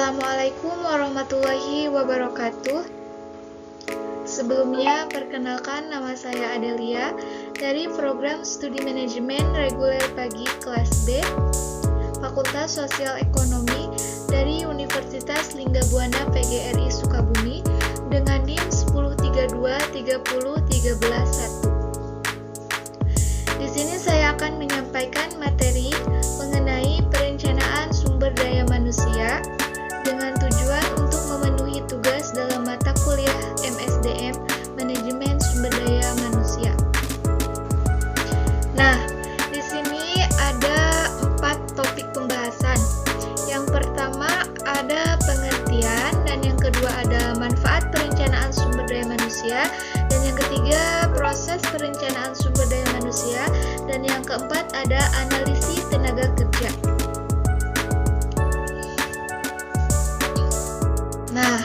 Assalamualaikum warahmatullahi wabarakatuh. Sebelumnya, perkenalkan nama saya Adelia dari Program Studi Manajemen Reguler Pagi Kelas B, Fakultas Sosial Ekonomi dari Universitas Linggabuana PGRI Sukabumi dengan NIM 1032301301. Di sini saya akan menyampaikan materi mengenai perencanaan sumber daya manusia dengan tujuan untuk memenuhi tugas dalam mata kuliah MSDM Manajemen Sumber Daya Manusia. Nah, di sini ada 4 topik pembahasan. Yang pertama ada pengertian, dan yang kedua ada manfaat perencanaan sumber daya manusia, dan yang ketiga proses perencanaan sumber daya manusia, dan yang keempat ada analisis tenaga kerja. Nah,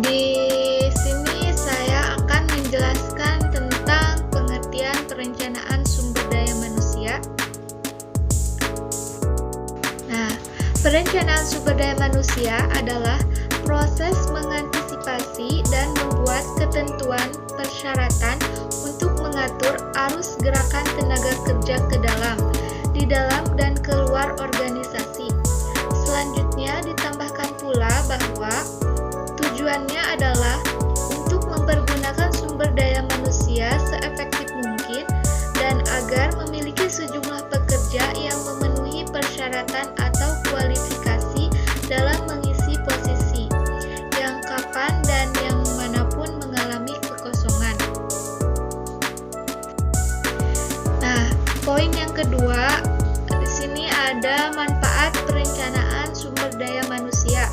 di sini saya akan menjelaskan tentang pengertian perencanaan sumber daya manusia. Nah, perencanaan sumber daya manusia adalah proses mengantisipasi dan membuat ketentuan persyaratan untuk mengatur arus gerakan tenaga kerja ke dalam, di dalam dan keluar organisasi. Selanjutnya ditambahkan pula bahwa tujuannya adalah untuk mempergunakan sumber daya manusia seefektif mungkin dan agar memiliki sejumlah pekerja yang memenuhi persyaratan atau kualifikasi dalam mengisi posisi yang kapan dan yang manapun mengalami kekosongan. Nah, poin yang kedua, di sini ada manfaat perencanaan sumber daya manusia.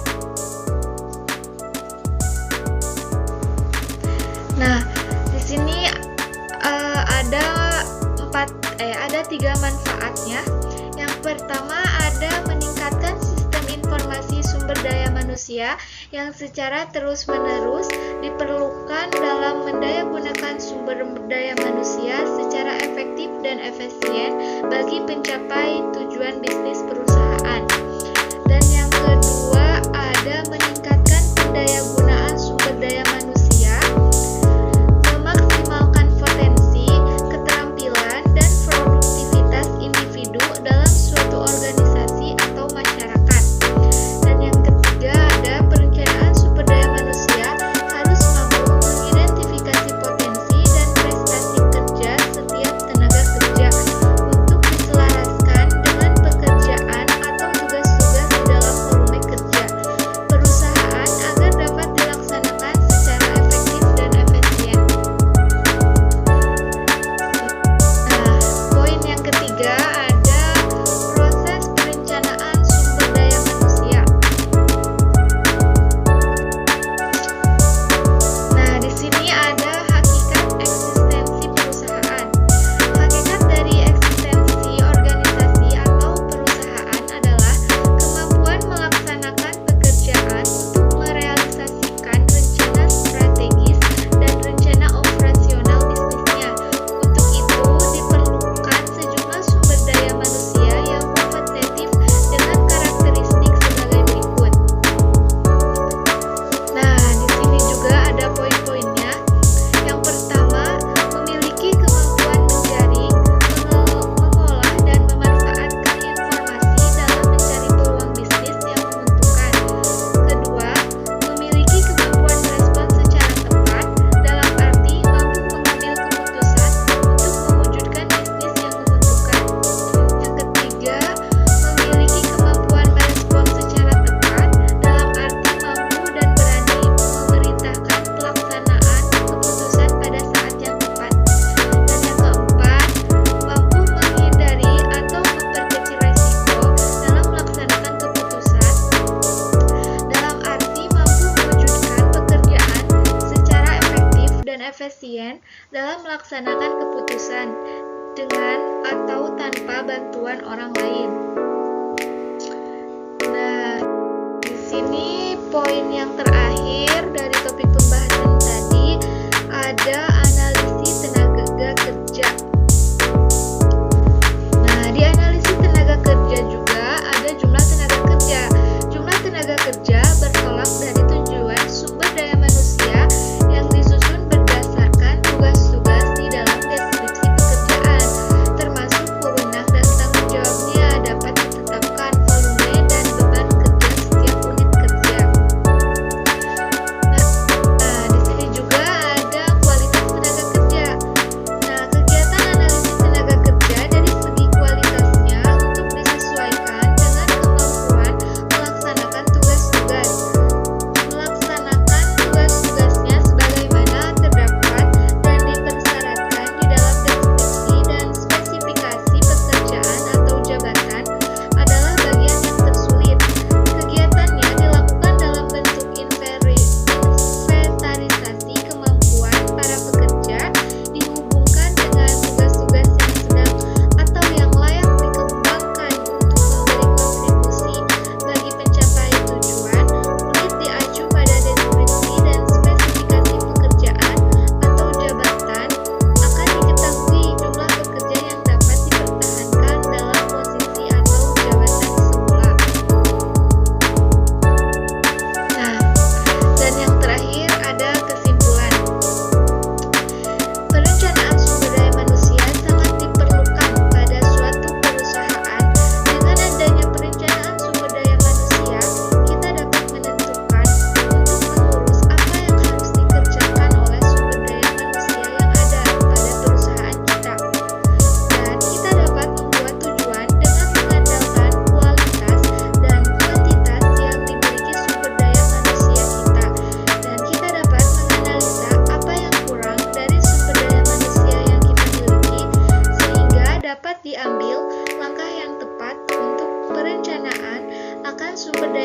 Nah, di sini ada 3 manfaatnya. Yang pertama ada meningkatkan sistem informasi sumber daya manusia yang secara terus-menerus diperlukan dalam mendayagunakan sumber daya manusia secara efektif dan efisien bagi pencapai tujuan bisnis perusahaan. Dan yang kedua ada meningkatkan pendayagunaan sumber daya manusia, memaksimalkan potensi, keterampilan, dan produktivitas individu dalam suatu organisasi atau masyarakat. Dan yang ketiga ada perencanaan sumber daya manusia harus mampu mengidentifikasi potensi dan prestasi kerja setiap tenaga kerja untuk diselaraskan dengan pekerjaan atau tugas-tugas di dalam volume kerja perusahaan agar dapat dilaksanakan secara efektif dan efisien. Nah, poin yang ketiga ada proses perencanaan sumber daya manusia. Nah, di sini ada hakikat eksistensi perusahaan. Hakikat dari eksistensi organisasi atau perusahaan adalah kemampuan melaksanakan pekerjaan untuk merealisasikan rencana strategis dan rencana operasional bisnisnya. Untuk itu diperlukan sejumlah sumber daya manusia yang kompetitif dengan karakteristik sebagai berikut. Nah, di sini juga ada poin-poinnya. Yang pertama, memiliki kemampuan menjaring, mengolah, dan memanfaatkan informasi dalam mencari peluang bisnis yang menguntungkan. Kedua, memiliki kemampuan merespon secara tepat, dalam arti mampu mengambil keputusan untuk mewujudkan bisnis yang menguntungkan. Yang ketiga, memiliki kemampuan merespon secara tepat, dalam arti mampu dan berani memerintahkan pelaksanaan keputusan pada saat yang tepat. Dan yang keempat, mampu menghindari atau memperkecil resiko dalam melaksanakan keputusan, dalam arti mampu mewujudkan pekerjaan secara efektif dan efisien dalam melaksanakan keputusan dengan atau tanpa bantuan orang lain. Nah, di sini poin yang terakhir dari topik pembahasan tadi ada analisis tenaga kerja. Nah, di analisis tenaga kerja juga ada jumlah tenaga kerja.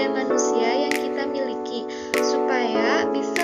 daya manusia yang kita miliki supaya bisa